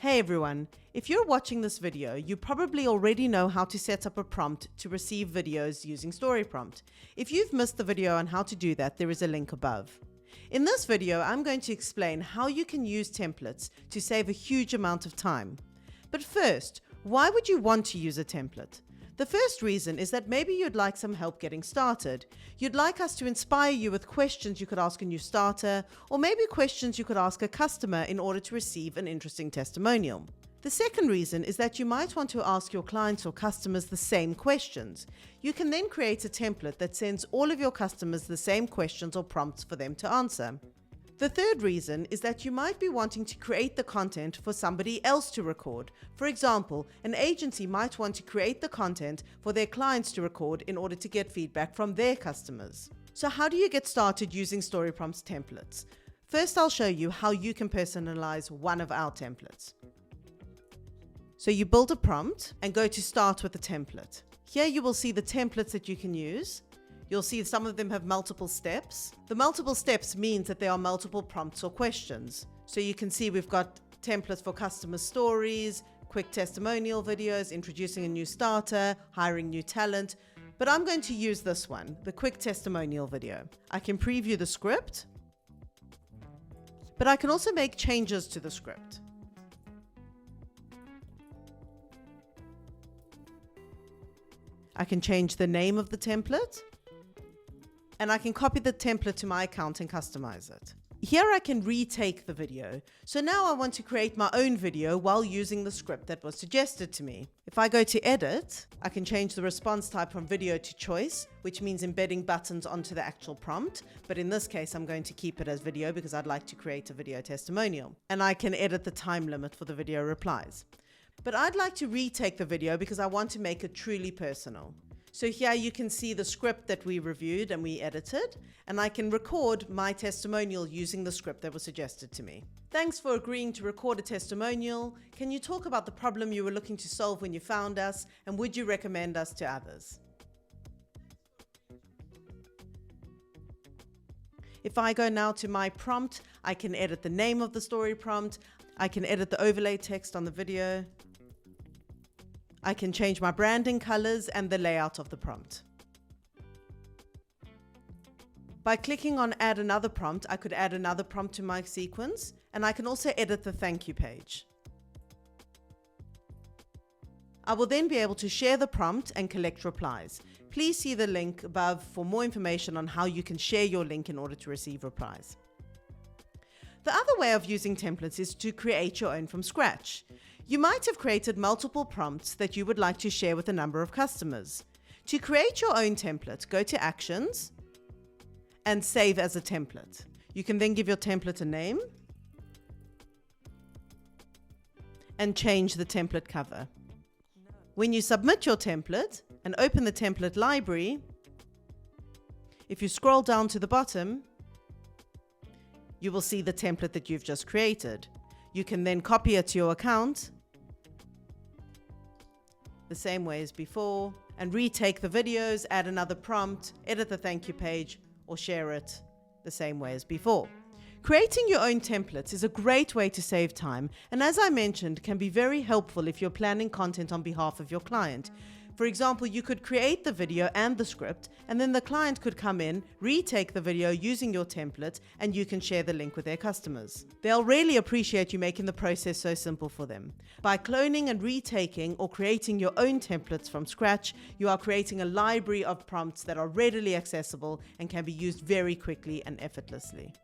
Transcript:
Hey everyone, if you're watching this video, you probably already know how to set up a prompt to receive videos using StoryPrompt. If you've missed the video on how to do that, there is a link above. In this video, I'm going to explain how you can use templates to save a huge amount of time. But first, why would you want to use a template? The first reason is that maybe you'd like some help getting started. You'd like us to inspire you with questions you could ask a new starter, or maybe questions you could ask a customer in order to receive an interesting testimonial. The second reason is that you might want to ask your clients or customers the same questions. You can then create a template that sends all of your customers the same questions or prompts for them to answer. The third reason is that you might be wanting to create the content for somebody else to record. For example, an agency might want to create the content for their clients to record in order to get feedback from their customers. So how do you get started using StoryPrompt's templates? First, I'll show you how you can personalize one of our templates. So you build a prompt and go to Start with a template. Here you will see the templates that you can use. You'll see some of them have multiple steps. The multiple steps means that there are multiple prompts or questions. So you can see we've got templates for customer stories, quick testimonial videos, introducing a new starter, hiring new talent. But I'm going to use this one, the quick testimonial video. I can preview the script, but I can also make changes to the script. I can change the name of the template. And I can copy the template to my account and customize it. Here I can retake the video. So now I want to create my own video while using the script that was suggested to me. If I go to edit, I can change the response type from video to choice, which means embedding buttons onto the actual prompt. But in this case, I'm going to keep it as video because I'd like to create a video testimonial. And I can edit the time limit for the video replies. But I'd like to retake the video because I want to make it truly personal. So here you can see the script that we reviewed and we edited, and I can record my testimonial using the script that was suggested to me. Thanks for agreeing to record a testimonial. Can you talk about the problem you were looking to solve when you found us, and would you recommend us to others? If I go now to my prompt, I can edit the name of the story prompt. I can edit the overlay text on the video. I can change my branding colors and the layout of the prompt. By clicking on Add Another Prompt, I could add another prompt to my sequence, and I can also edit the thank you page. I will then be able to share the prompt and collect replies. Please see the link above for more information on how you can share your link in order to receive replies. The other way of using templates is to create your own from scratch. You might have created multiple prompts that you would like to share with a number of customers. To create your own template, go to Actions and Save as a template. You can then give your template a name and change the template cover. When you submit your template and open the template library, if you scroll down to the bottom, you will see the template that you've just created. You can then copy it to your account the same way as before, and retake the videos, add another prompt, edit the thank you page, or share it the same way as before. Creating your own templates is a great way to save time, and as I mentioned, can be very helpful if you're planning content on behalf of your client. For example, you could create the video and the script, and then the client could come in, retake the video using your template, and you can share the link with their customers. They'll really appreciate you making the process so simple for them. By cloning and retaking or creating your own templates from scratch, you are creating a library of prompts that are readily accessible and can be used very quickly and effortlessly.